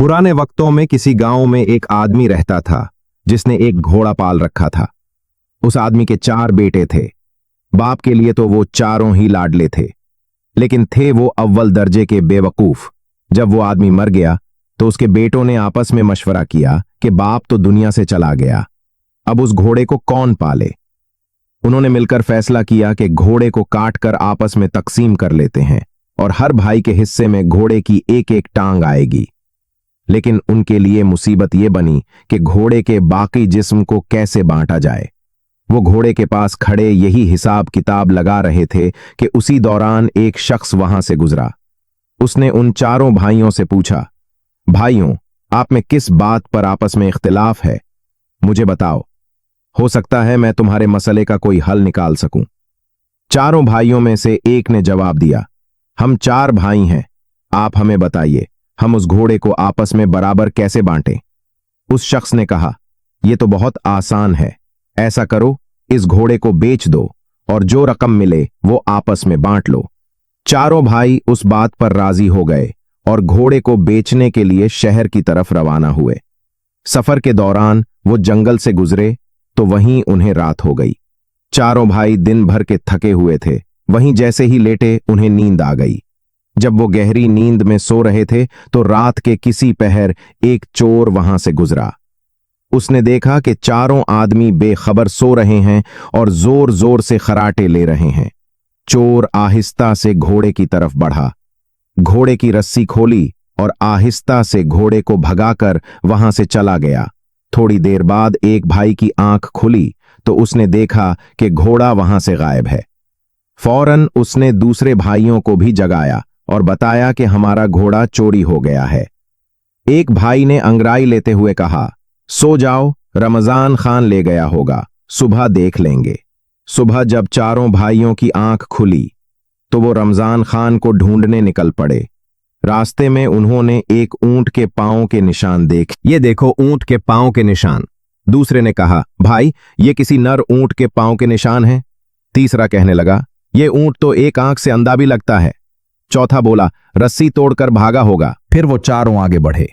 पुराने वक्तों में किसी गांव में एक आदमी रहता था जिसने एक घोड़ा पाल रखा था। उस आदमी के 4 बेटे थे। बाप के लिए तो वो चारों ही लाडले थे, लेकिन थे वो अव्वल दर्जे के बेवकूफ। जब वो आदमी मर गया तो उसके बेटों ने आपस में मशवरा किया कि बाप तो दुनिया से चला गया, अब उस घोड़े को कौन पाले। उन्होंने मिलकर फैसला किया कि घोड़े को काट कर आपस में तकसीम कर लेते हैं और हर भाई के हिस्से में घोड़े की एक एक टांग आएगी। लेकिन उनके लिए मुसीबत ये बनी कि घोड़े के बाकी जिस्म को कैसे बांटा जाए। वो घोड़े के पास खड़े यही हिसाब किताब लगा रहे थे कि उसी दौरान एक शख्स वहां से गुजरा। उसने उन चारों भाइयों से पूछा, भाइयों, आप में किस बात पर आपस में इख्तिलाफ है? मुझे बताओ, हो सकता है मैं तुम्हारे मसले का कोई हल निकाल सकूं। चारों भाइयों में से एक ने जवाब दिया, हम 4 भाई हैं, आप हमें बताइए, हम उस घोड़े को आपस में बराबर कैसे बांटें। उस शख्स ने कहा, यह तो बहुत आसान है, ऐसा करो, इस घोड़े को बेच दो और जो रकम मिले वो आपस में बांट लो। चारों भाई उस बात पर राजी हो गए और घोड़े को बेचने के लिए शहर की तरफ रवाना हुए। सफर के दौरान वो जंगल से गुजरे तो वहीं उन्हें रात हो गई। चारों भाई दिन भर के थके हुए थे। वहीं जैसे ही लेटे उन्हें नींद आ गई। जब वो गहरी नींद में सो रहे थे तो रात के किसी पहर एक चोर वहां से गुजरा। उसने देखा कि चारों आदमी बेखबर सो रहे हैं और जोर जोर से खराटे ले रहे हैं। चोर आहिस्ता से घोड़े की तरफ बढ़ा, घोड़े की रस्सी खोली और आहिस्ता से घोड़े को भगाकर वहां से चला गया। थोड़ी देर बाद एक भाई की आंख खुली तो उसने देखा कि घोड़ा वहां से गायब है। फौरन उसने दूसरे भाइयों को भी जगाया और बताया कि हमारा घोड़ा चोरी हो गया है। एक भाई ने अंगड़ाई लेते हुए कहा, सो जाओ, रमजान खान ले गया होगा, सुबह देख लेंगे। सुबह जब चारों भाइयों की आंख खुली तो वो रमजान खान को ढूंढने निकल पड़े। रास्ते में उन्होंने एक ऊंट के पांव के निशान देख, ये देखो ऊंट के पांव के निशान। दूसरे ने कहा, भाई ये किसी नर ऊंट के पांव के निशान हैं। तीसरा कहने लगा, ये ऊंट तो एक आंख से अंधा भी लगता है। चौथा बोला, रस्सी तोड़कर भागा होगा। फिर वो चारों आगे बढ़े।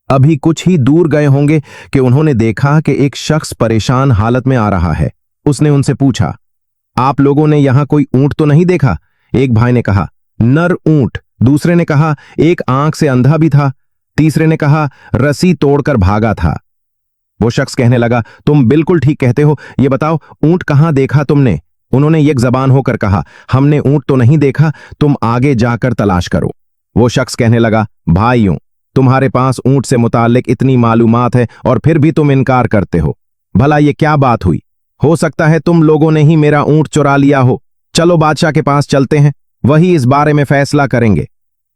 अभी कुछ ही दूर गए होंगे कि उन्होंने देखा कि एक शख्स परेशान हालत में आ रहा है। उसने उनसे पूछा, आप लोगों ने यहां कोई ऊंट तो नहीं देखा? एक भाई ने कहा, नर ऊंट। दूसरे ने कहा, एक आंख से अंधा भी था। तीसरे ने कहा, रस्सी तोड़कर भागा था। वो शख्स कहने लगा, तुम बिल्कुल ठीक कहते हो, ये बताओ ऊंट कहां देखा तुमने? उन्होंने एक जबान होकर कहा, हमने ऊंट तो नहीं देखा, तुम आगे जाकर तलाश करो। वो शख्स कहने लगा, भाइयों, तुम्हारे पास ऊंट से मुताल्लिक इतनी मालूमात है और फिर भी तुम इनकार करते हो। भला ये क्या बात हुई? हो सकता है तुम लोगों ने ही मेरा ऊंट चुरा लिया हो। चलो बादशाह के पास चलते हैं, वही इस बारे में फैसला करेंगे।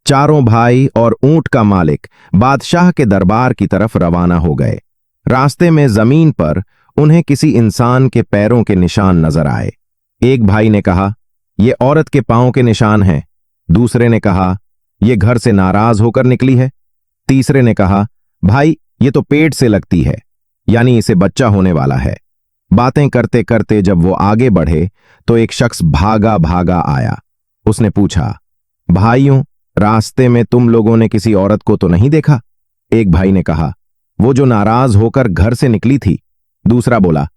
चारों भाई और ऊंट का मालिक बादशाह के दरबार की तरफ रवाना हो गए। रास्ते में जमीन पर उन्हें किसी इंसान के पैरों के निशान नजर आए। एक भाई ने कहा, ये औरत के पांव के निशान हैं। दूसरे ने कहा, ये घर से नाराज होकर निकली है। तीसरे ने कहा, भाई ये तो पेट से लगती है, यानी इसे बच्चा होने वाला है। बातें करते करते जब वो आगे बढ़े तो एक शख्स भागा भागा आया। उसने पूछा, भाइयों, रास्ते में तुम लोगों ने किसी औरत को तो नहीं देखा? एक भाई ने कहा, वो जो नाराज होकर घर से निकली थी। दूसरा बोला,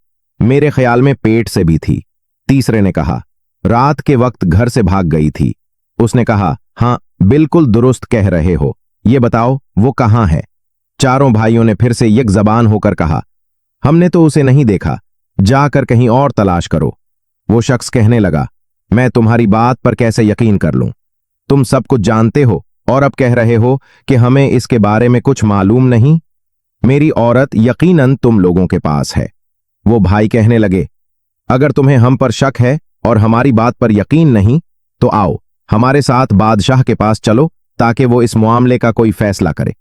मेरे ख्याल में पेट से भी थी। तीसरे ने कहा, रात के वक्त घर से भाग गई थी। उसने कहा, हां, बिल्कुल दुरुस्त कह रहे हो, ये बताओ वो कहां है? चारों भाइयों ने फिर से एक जबान होकर कहा, हमने तो उसे नहीं देखा, जाकर कहीं और तलाश करो। वो शख्स कहने लगा, मैं तुम्हारी बात पर कैसे यकीन कर लूं? तुम सब कुछ जानते हो और अब कह रहे हो कि हमें इसके बारे में कुछ मालूम नहीं। मेरी औरत यकीनन तुम लोगों के पास है। वो भाई कहने लगे, अगर तुम्हें हम पर शक है और हमारी बात पर यकीन नहीं तो आओ हमारे साथ बादशाह के पास चलो ताकि वो इस मामले का कोई फैसला करे।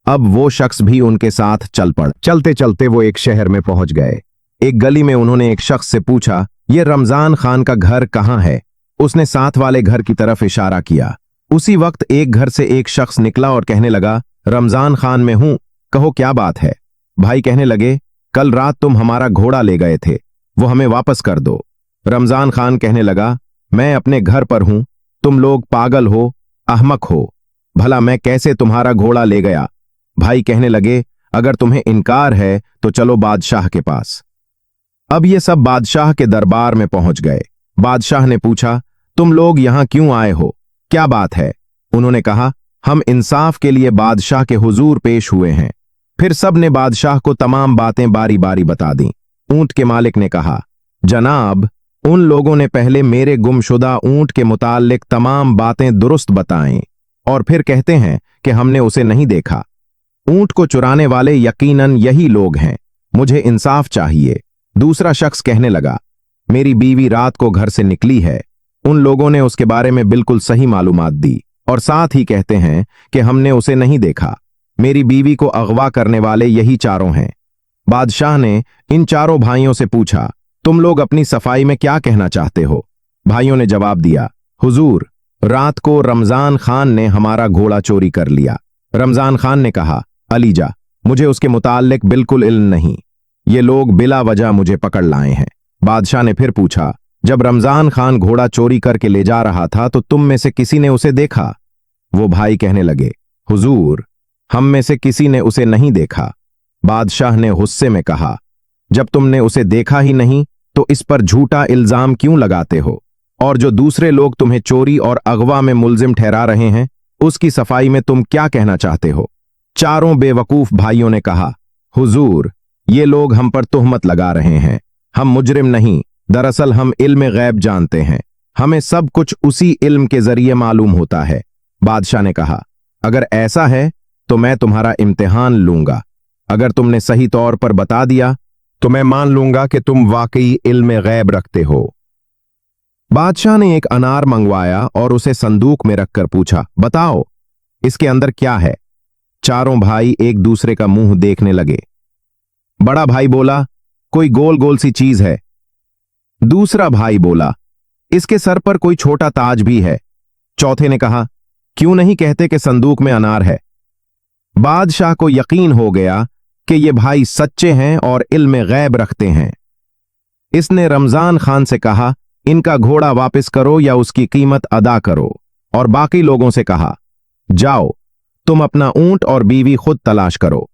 अब वो शख्स भी उनके साथ चल पड़। चलते चलते वो एक शहर में पहुंच गए। एक गली में उन्होंने एक शख्स से पूछा, ये रमजान खान का घर कहां है? उसने साथ वाले घर की तरफ इशारा किया। उसी वक्त एक घर से एक शख्स निकला और कहने लगा, रमजान खान में हूं, कहो क्या बात है? भाई कहने लगे, कल रात तुम हमारा घोड़ा ले गए थे, वो हमें वापस कर दो। रमजान खान कहने लगा, मैं अपने घर पर हूं, तुम लोग पागल हो, अहमक हो, भला मैं कैसे तुम्हारा घोड़ा ले गया? भाई कहने लगे, अगर तुम्हें इनकार है तो चलो बादशाह के पास। अब ये सब बादशाह के दरबार में पहुंच गए। बादशाह ने पूछा, तुम लोग यहां क्यों आए हो, क्या बात है? उन्होंने कहा, हम इंसाफ के लिए बादशाह के हुजूर पेश हुए हैं। फिर सब ने बादशाह को तमाम बातें बारी बारी बता दी। ऊंट के मालिक ने कहा, जनाब, उन लोगों ने पहले मेरे गुमशुदा ऊंट के मुताल्लिक तमाम बातें दुरुस्त बताएं और फिर कहते हैं कि हमने उसे नहीं देखा। ऊंट को चुराने वाले यकीनन यही लोग हैं, मुझे इंसाफ चाहिए। दूसरा शख्स कहने लगा, मेरी बीवी रात को घर से निकली है। उन लोगों ने उसके बारे में बिल्कुल सही मालूमात दी और साथ ही कहते हैं कि हमने उसे नहीं देखा। मेरी बीवी को अगवा करने वाले यही चारों हैं। बादशाह ने इन चारों भाइयों से पूछा, तुम लोग अपनी सफाई में क्या कहना चाहते हो? भाइयों ने जवाब दिया, हुजूर, रात को रमजान खान ने हमारा घोड़ा चोरी कर लिया। रमजान खान ने कहा, अलीजा, मुझे उसके मुताल्लिक बिल्कुल इल्म नहीं, ये लोग बिला वजह मुझे पकड़ लाए हैं। बादशाह ने फिर पूछा, जब रमजान खान घोड़ा चोरी करके ले जा रहा था तो तुम में से किसी ने उसे देखा? वो भाई कहने लगे, हुजूर, हम में से किसी ने उसे नहीं देखा। बादशाह ने गुस्से में कहा, जब तुमने उसे देखा ही नहीं तो इस पर झूठा इल्जाम क्यों लगाते हो? और जो दूसरे लोग तुम्हें चोरी और अगवा में मुल्जिम ठहरा रहे हैं, उसकी सफाई में तुम क्या कहना चाहते हो? चारों बेवकूफ भाइयों ने कहा, हुजूर, ये लोग हम पर तुहमत लगा रहे हैं। हम मुजरिम नहीं, दरअसल हम इल्म गैब जानते हैं। हमें सब कुछ उसी इल्म के जरिए मालूम होता है। बादशाह ने कहा, अगर ऐसा है तो मैं तुम्हारा इम्तिहान लूंगा। अगर तुमने सही तौर पर बता दिया तो मैं मान लूंगा कि तुम वाकई इल्म गैब रखते हो। बादशाह ने एक अनार मंगवाया और उसे संदूक में रखकर पूछा, बताओ, इसके अंदर क्या है? चारों भाई एक दूसरे का मुंह देखने लगे। बड़ा भाई बोला, कोई गोल गोल सी चीज है। दूसरा भाई बोला, इसके सर पर कोई छोटा ताज भी है। चौथे ने कहा, क्यों नहीं कहते कि संदूक में अनार है? बादशाह को यकीन हो गया कि ये भाई सच्चे हैं और इल्म गैब रखते हैं। इसने रमजान खान से कहा, इनका घोड़ा वापस करो या उसकी कीमत अदा करो, और बाकी लोगों से कहा, जाओ, तुम अपना ऊंट और बीवी खुद तलाश करो।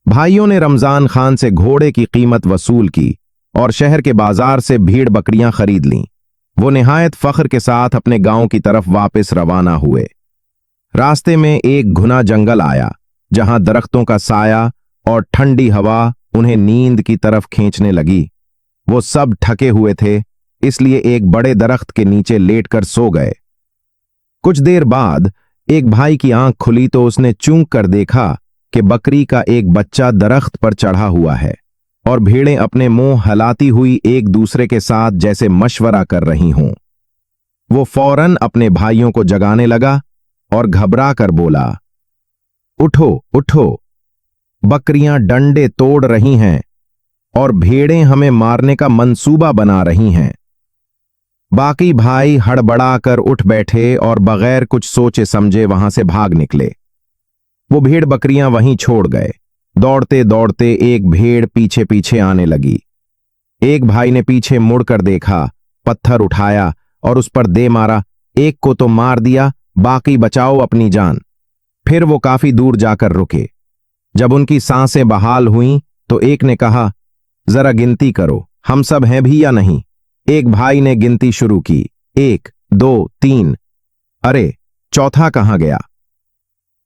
भाइयों ने रमजान खान से घोड़े की कीमत वसूल की और शहर के बाजार से भीड़ बकरियां खरीद लीं। वो निहायत फख्र के साथ अपने गांव की तरफ वापस रवाना हुए। रास्ते में एक घना जंगल आया, जहां दरख्तों का साया और ठंडी हवा उन्हें नींद की तरफ खींचने लगी। वो सब थके हुए थे, इसलिए एक बड़े दरख्त के नीचे लेटकर सो गए। कुछ देर बाद एक भाई की आंख खुली तो उसने चूंक कर देखा कि बकरी का एक बच्चा दरख्त पर चढ़ा हुआ है और भेड़ें अपने मुंह हिलाती हुई एक दूसरे के साथ जैसे मशवरा कर रही हों। वो फौरन अपने भाइयों को जगाने लगा और घबरा कर बोला, उठो उठो, बकरियां डंडे तोड़ रही हैं और भेड़ें हमें मारने का मंसूबा बना रही हैं। बाकी भाई हड़बड़ाकर उठ बैठे और बगैर कुछ सोचे समझे वहां से भाग निकले। वो भेड़ बकरियां वहीं छोड़ गए। दौड़ते दौड़ते एक भेड़ पीछे पीछे आने लगी। एक भाई ने पीछे मुड़कर देखा, पत्थर उठाया और उस पर दे मारा। एक को तो मार दिया, बाकी बचाओ अपनी जान। फिर वो काफी दूर जाकर रुके। जब उनकी सांसें बहाल हुईं तो एक ने कहा, जरा गिनती करो, हम सब हैं भी या नहीं? एक भाई ने गिनती शुरू की, 1, 2, 3। अरे, चौथा कहां गया?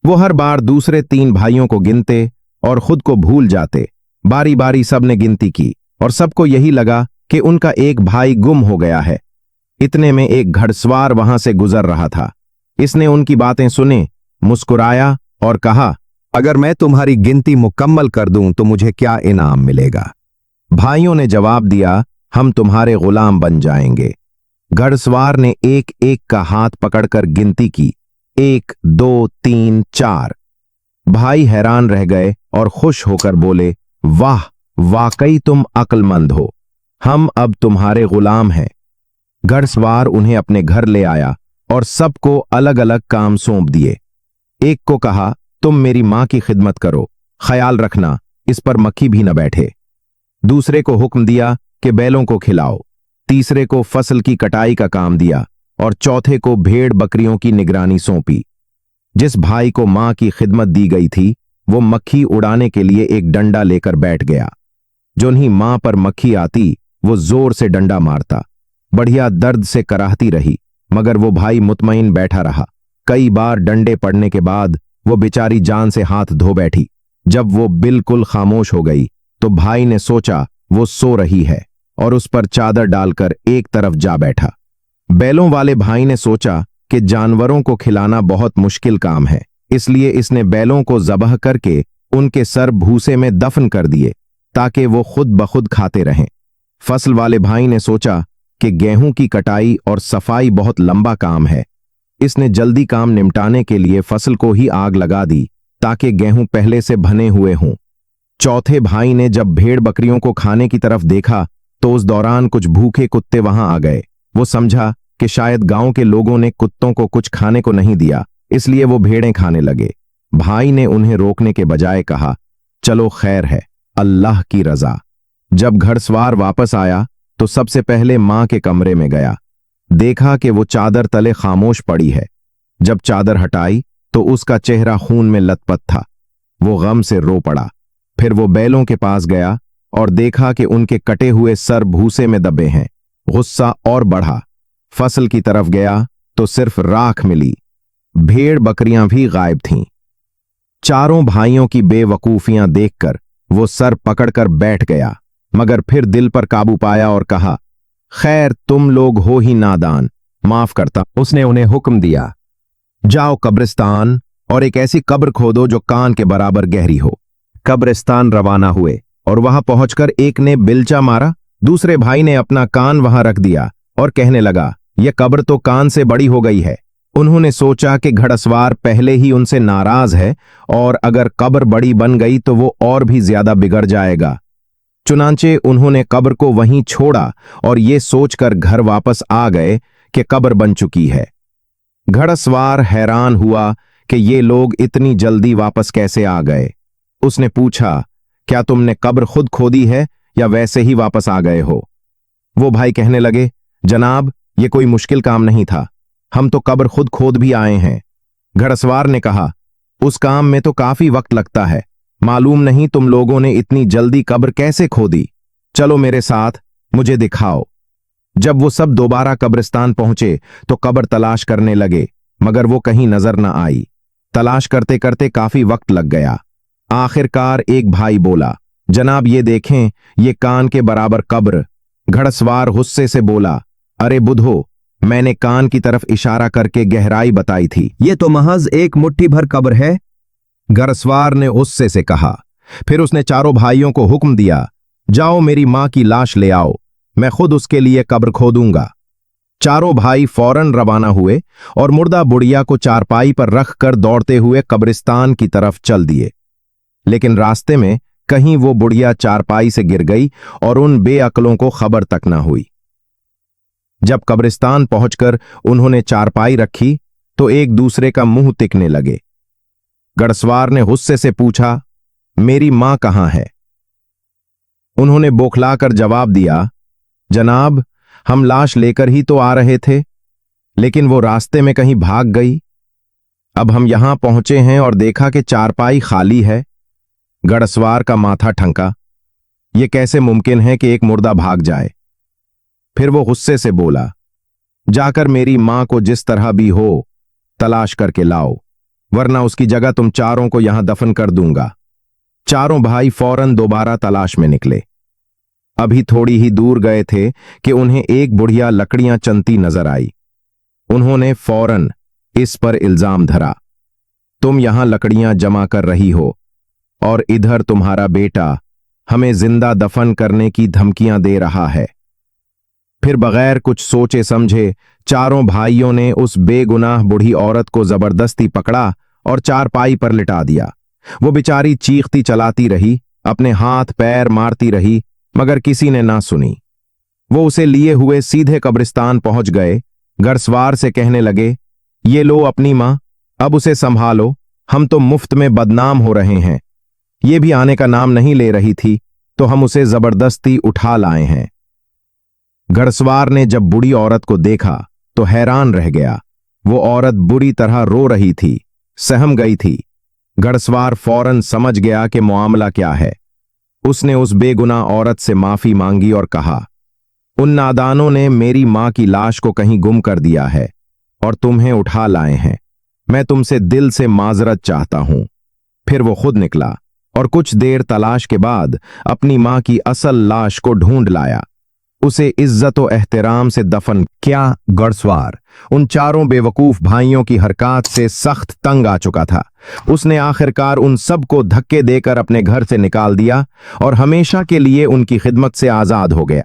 वो हर बार दूसरे 3 भाइयों को गिनते और खुद को भूल जाते। बारी बारी सबने गिनती की और सबको यही लगा कि उनका एक भाई गुम हो गया है। इतने में एक घड़सवार वहां से गुजर रहा था। इसने उनकी बातें सुने, मुस्कुराया और कहा, अगर मैं तुम्हारी गिनती मुकम्मल कर दूं तो मुझे क्या इनाम मिलेगा? भाइयों ने जवाब दिया, हम तुम्हारे गुलाम बन जाएंगे। घड़सवार ने एक एक का हाथ पकड़कर गिनती की, 1, 2, 3, 4। भाई हैरान रह गए और खुश होकर बोले, वाह, वाकई तुम अक्लमंद हो, हम अब तुम्हारे गुलाम हैं। घड़सवार उन्हें अपने घर ले आया और सबको अलग अलग काम सौंप दिए। एक को कहा, तुम मेरी मां की खिदमत करो, ख्याल रखना इस पर मक्खी भी न बैठे। दूसरे को हुक्म दिया कि बैलों को खिलाओ। तीसरे को फसल की कटाई का काम दिया और चौथे को भेड़ बकरियों की निगरानी सौंपी। जिस भाई को मां की खिदमत दी गई थी वो मक्खी उड़ाने के लिए एक डंडा लेकर बैठ गया। जोन्ही मां पर मक्खी आती वो जोर से डंडा मारता। बढ़िया दर्द से कराहती रही, मगर वो भाई मुतमईन बैठा रहा। कई बार डंडे पड़ने के बाद वो बेचारी जान से हाथ धो बैठी। जब वो बिल्कुल खामोश हो गई तो भाई ने सोचा वो सो रही है और उस पर चादर डालकर एक तरफ जा बैठा। बैलों वाले भाई ने सोचा कि जानवरों को खिलाना बहुत मुश्किल काम है, इसलिए इसने बैलों को ज़बह करके उनके सर भूसे में दफन कर दिए ताकि वो खुद ब खुद खाते रहें। फसल वाले भाई ने सोचा कि गेहूं की कटाई और सफाई बहुत लंबा काम है। इसने जल्दी काम निपटाने के लिए फसल को ही आग लगा दी ताकि गेहूं पहले से भने हुए हों। चौथे भाई ने जब भेड़ बकरियों को खाने की तरफ देखा तो उस दौरान कुछ भूखे कुत्ते वहां आ गए। वो समझा कि शायद गांव के लोगों ने कुत्तों को कुछ खाने को नहीं दिया, इसलिए वो भेड़ें खाने लगे। भाई ने उन्हें रोकने के बजाय कहा, चलो खैर है, अल्लाह की रजा। जब घड़सवार वापस आया तो सबसे पहले मां के कमरे में गया। देखा कि वो चादर तले खामोश पड़ी है। जब चादर हटाई तो उसका चेहरा खून में लथपथ था। वो गम से रो पड़ा। फिर वो बैलों के पास गया और देखा कि उनके कटे हुए सर भूसे में दबे हैं। गुस्सा और बढ़ा। फसल की तरफ गया तो सिर्फ राख मिली। भेड़ बकरियां भी गायब थीं। चारों भाइयों की बेवकूफियां देखकर वो सर पकड़कर बैठ गया, मगर फिर दिल पर काबू पाया और कहा, खैर तुम लोग हो ही नादान, माफ करता। उसने उन्हें हुक्म दिया, जाओ कब्रिस्तान और एक ऐसी कब्र खोदो जो कान के बराबर गहरी हो। कब्रिस्तान रवाना हुए और वहां पहुंचकर एक ने बिलचा मारा। दूसरे भाई ने अपना कान वहां रख दिया और कहने लगा, यह कब्र तो कान से बड़ी हो गई है। उन्होंने सोचा कि घड़सवार पहले ही उनसे नाराज है और अगर कब्र बड़ी बन गई तो वो और भी ज्यादा बिगड़ जाएगा। चुनांचे उन्होंने कब्र को वहीं छोड़ा और ये सोचकर घर वापस आ गए कि कब्र बन चुकी है। घड़सवार हैरान हुआ कि ये लोग इतनी जल्दी वापस कैसे आ गए। उसने पूछा, क्या तुमने कब्र खुद खोदी है या वैसे ही वापस आ गए हो? वो भाई कहने लगे, जनाब ये कोई मुश्किल काम नहीं था, हम तो कब्र खुद खोद भी आए हैं। घड़सवार ने कहा, उस काम में तो काफी वक्त लगता है, मालूम नहीं तुम लोगों ने इतनी जल्दी कब्र कैसे खोदी। चलो मेरे साथ, मुझे दिखाओ। जब वो सब दोबारा कब्रिस्तान पहुंचे तो कब्र तलाश करने लगे, मगर वो कहीं नजर न आई। तलाश करते करते काफी वक्त लग गया। आखिरकार एक भाई बोला, जनाब ये देखें, ये कान के बराबर कब्र। घड़सवार गुस्से से बोला, अरे बुद्धो, मैंने कान की तरफ इशारा करके गहराई बताई थी, ये तो महज एक मुट्ठी भर कब्र है। घड़सवार ने गुस्से से कहा। फिर उसने चारों भाइयों को हुक्म दिया, जाओ मेरी मां की लाश ले आओ, मैं खुद उसके लिए कब्र खोदूंगा। चारों भाई फौरन रवाना हुए और मुर्दा बुढ़िया को चारपाई पर रखकर दौड़ते हुए कब्रिस्तान की तरफ चल दिए। लेकिन रास्ते में कहीं वो बुढ़िया चारपाई से गिर गई और उन बेअक्लों को खबर तक न हुई। जब कब्रिस्तान पहुंचकर उन्होंने चारपाई रखी तो एक दूसरे का मुंह तिकने लगे। घड़सवार ने गुस्से से पूछा, मेरी मां कहां है? उन्होंने बौखलाकर जवाब दिया, जनाब हम लाश लेकर ही तो आ रहे थे, लेकिन वो रास्ते में कहीं भाग गई। अब हम यहां पहुंचे हैं और देखा कि चारपाई खाली है। घड़सवार का माथा ठनका। ये कैसे मुमकिन है कि एक मुर्दा भाग जाए? फिर वो गुस्से से बोला, जाकर मेरी मां को जिस तरह भी हो तलाश करके लाओ, वरना उसकी जगह तुम चारों को यहां दफन कर दूंगा। चारों भाई फौरन दोबारा तलाश में निकले। अभी थोड़ी ही दूर गए थे कि उन्हें एक बुढ़िया लकड़ियां चनती नजर आई। उन्होंने फौरन इस पर इल्जाम धरा, तुम यहां लकड़ियां जमा कर रही हो और इधर तुम्हारा बेटा हमें जिंदा दफन करने की धमकियां दे रहा है। फिर बगैर कुछ सोचे समझे चारों भाइयों ने उस बेगुनाह बूढ़ी औरत को जबरदस्ती पकड़ा और चारपाई पर लिटा दिया। वो बेचारी चीखती चलाती रही, अपने हाथ पैर मारती रही, मगर किसी ने ना सुनी। वो उसे लिए हुए सीधे कब्रिस्तान पहुंच गए। घड़सवार से कहने लगे, ये लो अपनी मां, अब उसे संभालो, हम तो मुफ्त में बदनाम हो रहे हैं। ये भी आने का नाम नहीं ले रही थी तो हम उसे जबरदस्ती उठा लाए हैं। घड़सवार ने जब बूढ़ी औरत को देखा तो हैरान रह गया। वो औरत बुरी तरह रो रही थी, सहम गई थी। घड़सवार फौरन समझ गया कि मामला क्या है। उसने उस बेगुनाह औरत से माफी मांगी और कहा, उन नादानों ने मेरी मां की लाश को कहीं गुम कर दिया है और तुम्हें उठा लाए हैं। मैं तुमसे दिल से माजरत चाहता हूं। फिर वो खुद निकला और कुछ देर तलाश के बाद अपनी मां की असल लाश को ढूंढ लाया। उसे इज्जत और एहतराम से दफन क्या। घड़सवार उन चारों बेवकूफ भाइयों की हरकत से सख्त तंग आ चुका था। उसने आखिरकार उन सबको धक्के देकर अपने घर से निकाल दिया और हमेशा के लिए उनकी खिदमत से आजाद हो गया।